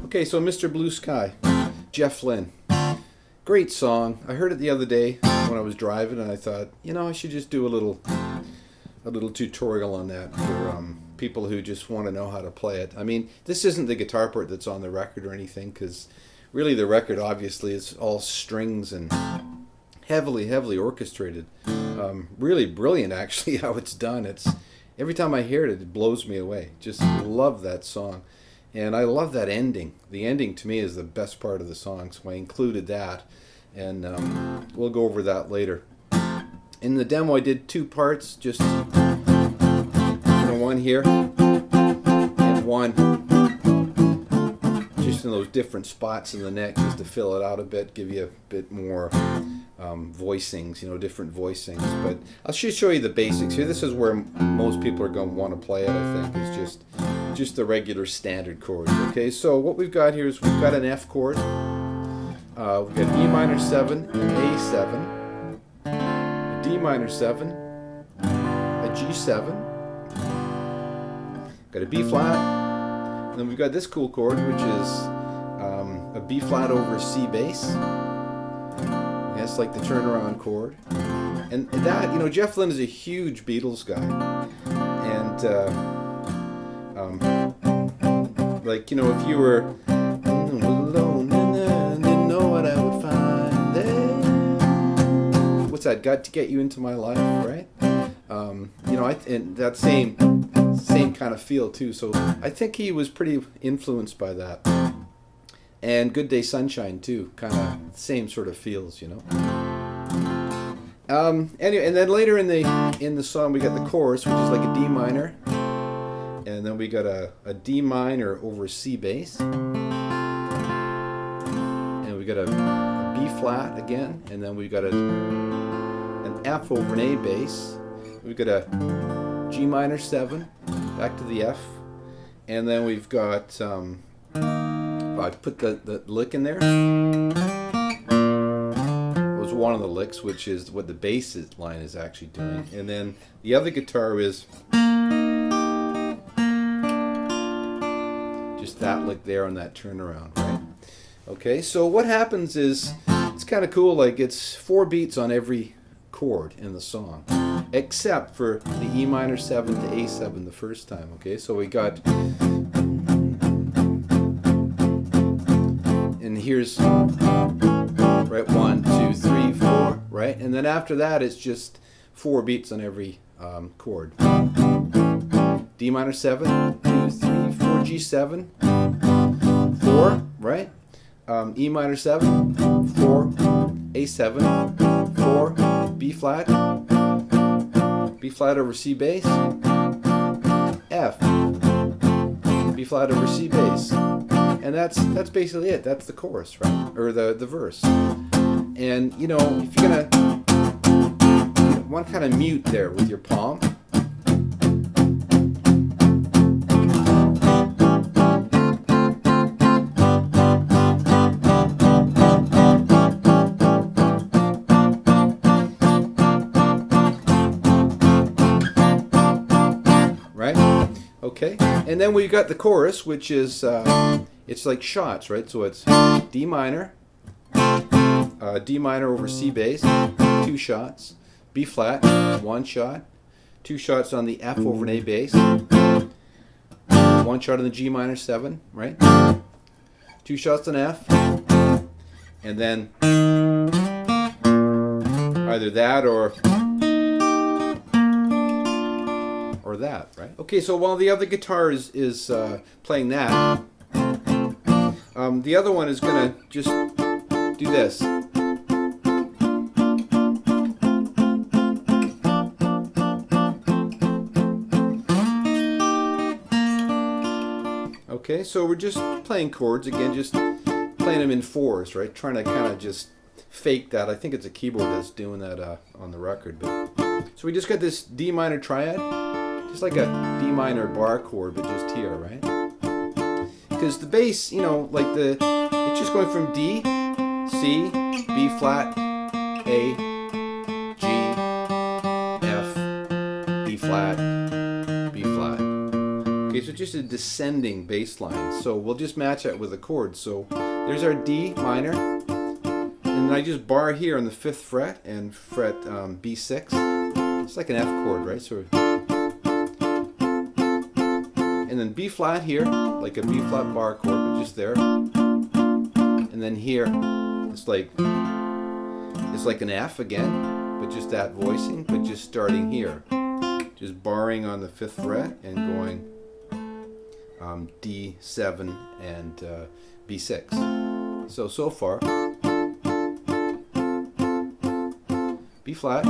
Okay, so Mr. Blue Sky, Jeff Lynne. Great song. I heard it the other day when I was driving, and I thought, you know, I should just do a little tutorial on that for people who just want to know how to play it. I mean, this isn't the guitar part that's on the record or anything, because really the record obviously is all strings and heavily orchestrated. Really brilliant, actually, how it's done. It's every time I hear it, it blows me away. Just love that song. And I love that ending. The ending to me is the best part of the song, so I included that. And we'll go over that later. In the demo I did two parts, just one here and one just in those different spots in the neck, just to fill it out a bit, give you a bit more voicings, you know, different voicings. But I'll just show you the basics here. This is where most people are going to want to play it, I think, is just the regular standard chords. Okay, so what we've got here is we've got an F chord, we've got E minor 7, an A7, a D minor 7, a G7, got a B flat, and then we've got this cool chord, which is a B flat over a C bass. That's like the turnaround chord. And that, you know, Jeff Lynne is a huge Beatles guy. And like, you know, if you were alone and didn't know what I would find there. What's that? Got to Get You Into My Life, right? You know, and that same kind of feel too. So I think he was pretty influenced by that. And Good Day Sunshine too, kind of same sort of feels, you know. Anyway, and then later in the song we got the chorus, which is like a D minor, and then we got a D minor over a C bass, and we got a B flat again, and then we got an F over an A bass. We've got a G minor 7, back to the F, and then we've got I put the lick in there. It was one of the licks, which is what the bass line is actually doing. And then the other guitar is just that lick there on that turnaround, right? Okay, so what happens is, it's kind of cool, like it's 4 beats on every chord in the song, except for the E minor 7 to A7 the first time, okay? So we got, and here's, right, 1, 2, 3, 4, right? And then after that, it's just 4 beats on every chord. D minor 7, 2, 3, 4, G7, 4, right? E minor 7, 4, A7, 4, B flat over C bass, F, B flat over C bass, and that's basically it. That's the chorus, right? Or the verse. And you know, if you're gonna one kind of mute there with your palm. Okay, and then we got the chorus, which is it's like shots, right? So it's D minor, D minor over C bass, 2 shots, B flat, 1 shot, 2 shots on the F over an A bass, 1 shot on the G minor 7, right? 2 shots on F, and then either that or that, right? Okay, so while the other guitar is playing that, the other one is gonna just do this. Okay, so we're just playing chords again, just playing them in 4s, right? Trying to kind of just fake that. I think it's a keyboard that's doing that on the record. But so we just got this D minor triad. Just like a D minor bar chord, but just here, right? Because the bass, you know, like it's just going from D, C, B flat, A, G, F, B flat, B flat. Okay, Okay, so just a descending bass line. So we'll just match that with a chord. So there's our D minor, and then I just bar here on the 5th fret and fret B6. It's like an F chord, right? So, and then B flat here, like a B flat bar chord, but just there. And then here, it's like an F again, but just that voicing, but just starting here. Just barring on the 5th fret and going D7 and B6. So far. B flat.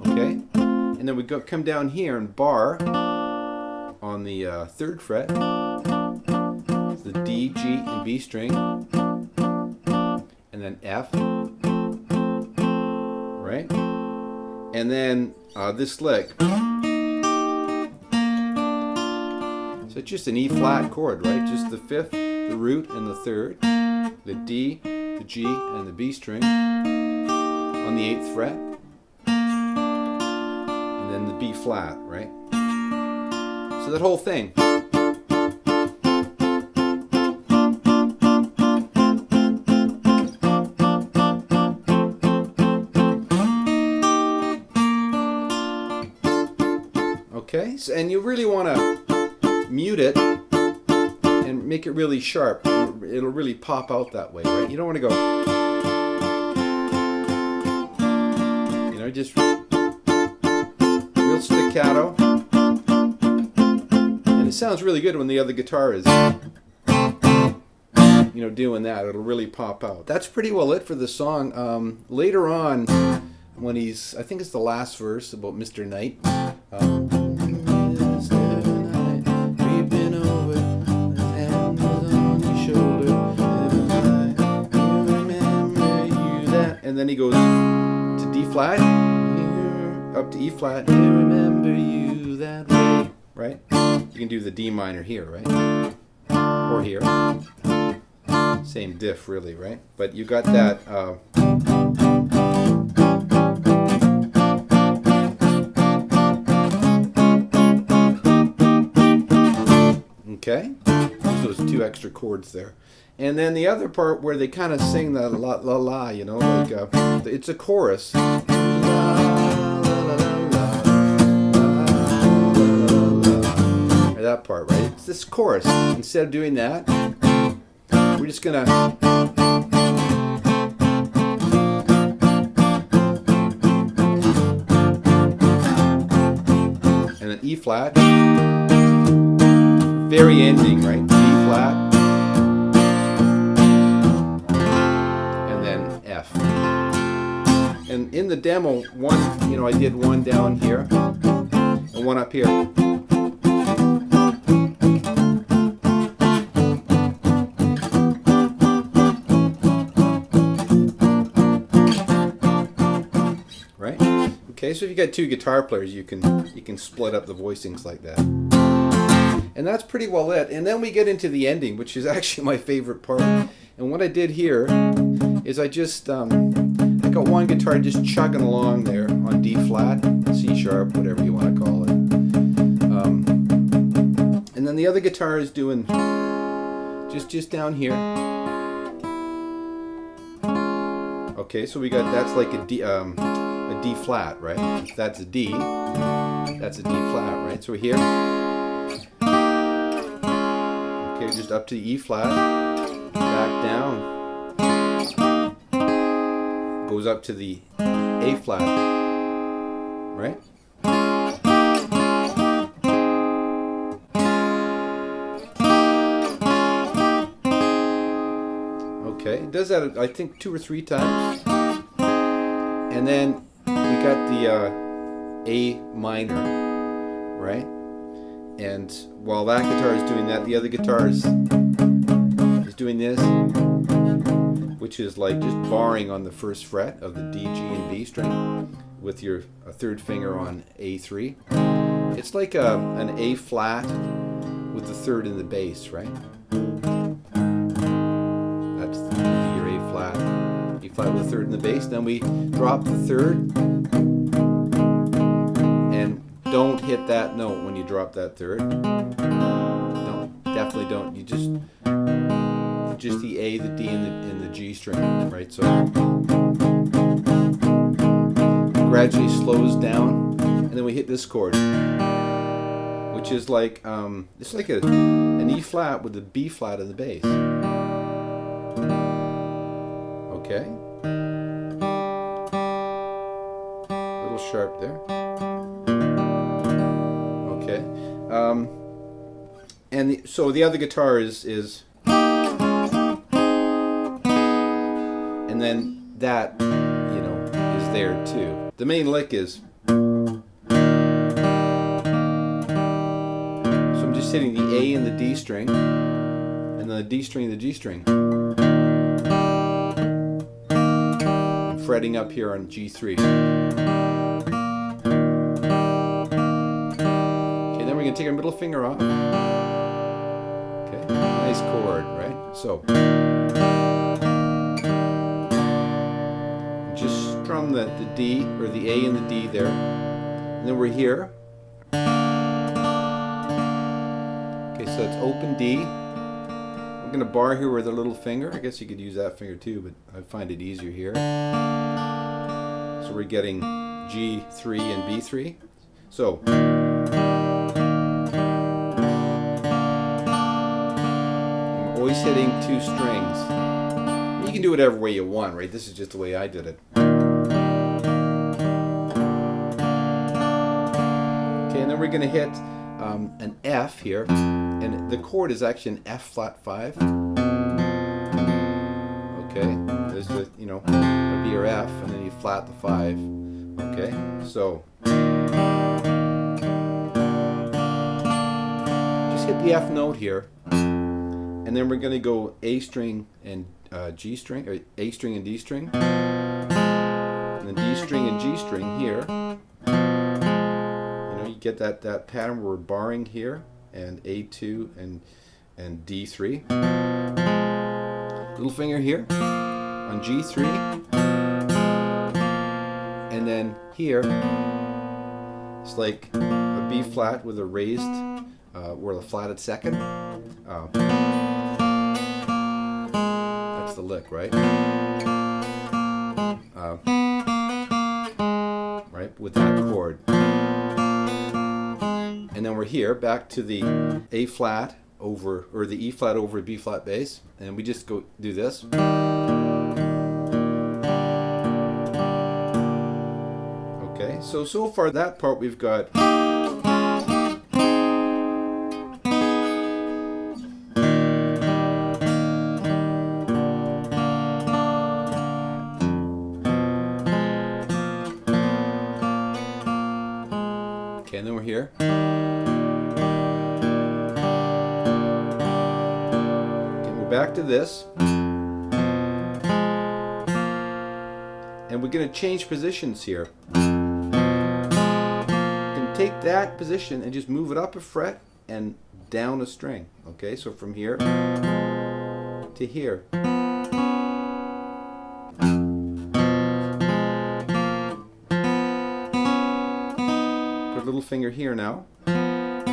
Okay. And then we come down here and bar on the 3rd fret. It's the D, G, and B string. And then F. Right? And then this lick. So it's just an E flat chord, right? Just the 5th, the root, and the 3rd. The D, the G, and the B string on the 8th fret. And then the B flat, right? So that whole thing. Okay, so, and you really want to mute it and make it really sharp. It'll really pop out that way, right? You don't want to go, you know, just real staccato. And it sounds really good when the other guitar is, you know, doing that. It'll really pop out. That's pretty well it for the song. Later on, when he's, I think it's the last verse about Mr. Knight. And then he goes to D flat, up to E flat. I remember you that way, right? You can do the D minor here, right? Or here. Same diff, really, right? But you got that. Okay, there's those 2 extra chords there. And then the other part where they kind of sing the la la la, you know, like it's a chorus. La, la, la, la, la, or that part, right? It's this chorus. Instead of doing that, we're just gonna and then E flat, very ending, right? E flat. And in the demo, one, you know, I did one down here and one up here. Right? Okay, so if you got 2 guitar players, you can split up the voicings like that. And that's pretty well it. And then we get into the ending, which is actually my favorite part. And what I did here is I just I got one guitar just chugging along there on D flat, C sharp, whatever you want to call it. And then the other guitar is doing just down here. Okay, so we got, that's like a D flat, right? That's a D. That's a D flat, right? So we're here. Okay, just up to the E flat, back down. Goes up to the A flat, right? Okay, it does that I think 2 or 3 times. And then we got the A minor, right? And while that guitar is doing that, the other guitar is doing this, which is like just barring on the 1st fret of the D, G, and B string with your 3rd finger on A3. It's like an A flat with the 3rd in the bass, right? That's your A flat. E flat with the 3rd in the bass. Then we drop the 3rd and don't hit that note when you drop that third. No, definitely don't. You just the A, the D, and the G string, right? So gradually slows down, and then we hit this chord, which is like it's like an E flat with a B flat in the bass. Okay, a little sharp there. Okay, and so the other guitar is, and then that, you know, is there too. The main lick is, so I'm just hitting the A and the D string, and then the D string and the G string. I'm fretting up here on G3. Okay, then we're going to take our middle finger off. Okay, nice chord, right? So just strum the D, or the A and the D there, and then we're here. Okay, so it's open D. We're going to bar here with a little finger. I guess you could use that finger too, but I find it easier here. So we're getting G3 and B3. So I'm always hitting two strings. You can do whatever way you want, right? This is just the way I did it. Okay, and then we're going to hit an F here, and the chord is actually an F flat 5. Okay, there's the, you know, a B or F, and then you flat the 5. Okay, so just hit the F note here, and then we're going to go A string and G string, or A string and D string, and then D string and G string here. You know, you get that pattern where we're barring here, and A2 and D3. Little finger here on G3, and then here it's like a B flat with a raised, or a flatted second. That's the lick, right? Right, with that chord. And then we're here, back to the A flat over, or the E flat over B flat bass, and we just go do this. Okay, so far that part we've got. Okay, and then we're here. Back to this, and we're going to change positions here. You can take that position and just move it up a fret and down a string. Okay, so from here to here. Put a little finger here now, and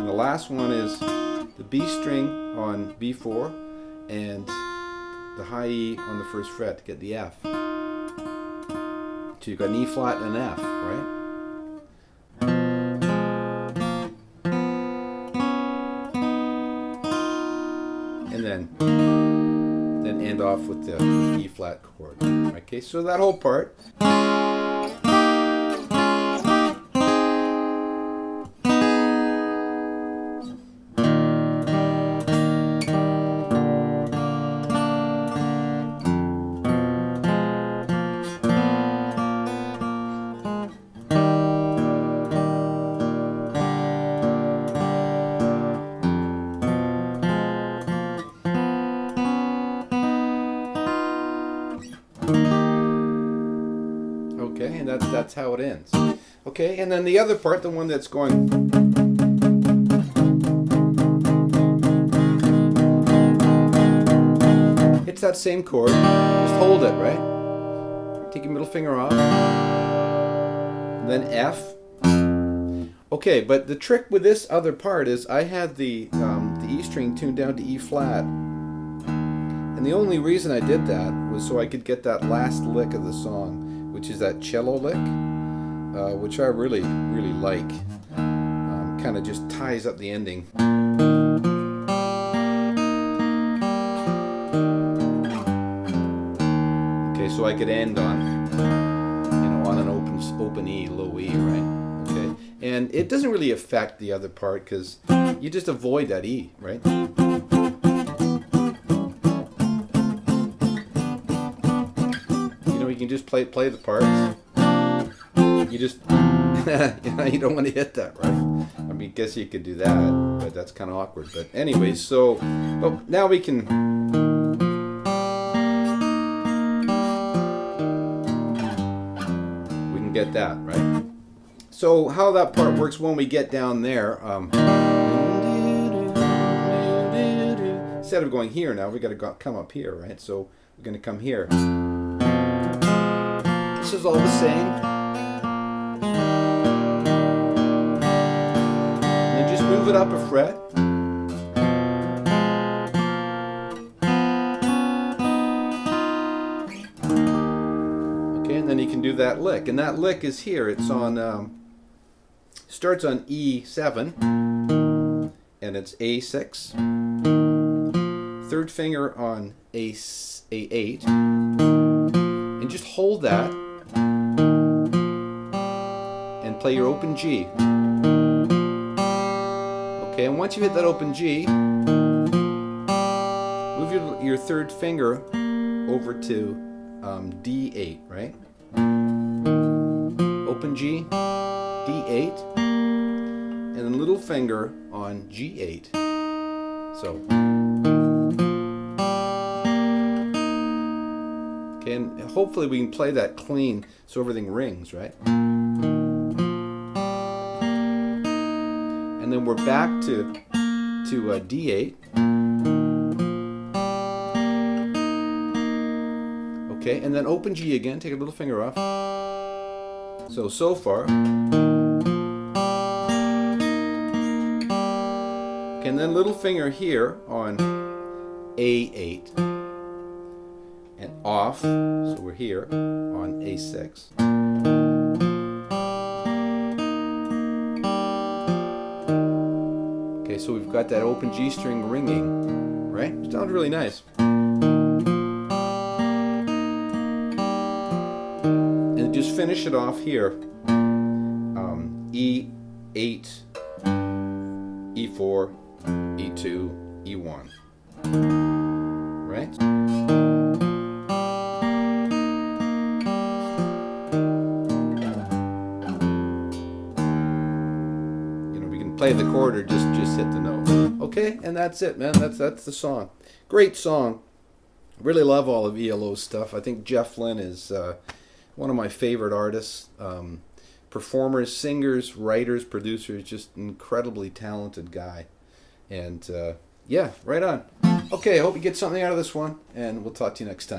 the last one is the B string on B4 and the high E on the first fret to get the F. So you've got an E flat and an F, right? And then end off with the E flat chord. Okay, so that whole part. Okay, and that's how it ends. Okay, and then the other part, the one that's going, it's that same chord, just hold it, right? Take your middle finger off, and then F. Okay, but the trick with this other part is I had the E string tuned down to E flat, and the only reason I did that was so I could get that last lick of the song, which is that cello lick, which I really like. Kind of just ties up the ending. Okay, so I could end on, on an open E, low E, right? Okay, and it doesn't really affect the other part because you just avoid that E, right? You can just play the parts. You just you don't want to hit that, right? I mean, guess you could do that, but that's kind of awkward. But anyways, so now we can get that, right? So how that part works when we get down there, instead of going here now, we got to come up here, right? So we're going to come here. This is all the same. And just move it up a fret. Okay, and then you can do that lick. And that lick is here. It's on, starts on E7, and it's A6. Third finger on A8. And just hold that and play your open G. Okay, and once you hit that open G, move your third finger over to D8, right? Open G, D8, and then little finger on G8. So, okay, and hopefully we can play that clean so everything rings, right? And then we're back to D8. Okay, and then open G again, take a little finger off. So far. Okay, and then little finger here on A8. And off, so we're here on A6. Okay, so we've got that open G string ringing, right? It sounds really nice. And just finish it off here. E8, E4, E2, E1. Right? Play the chord or just hit the note. Okay, and that's it, man. That's the song. Great song. Really love all of ELO's stuff. I think Jeff Lynne is one of my favorite artists. Performers, singers, writers, producers, just incredibly talented guy. And yeah, right on. Okay, I hope you get something out of this one, and we'll talk to you next time.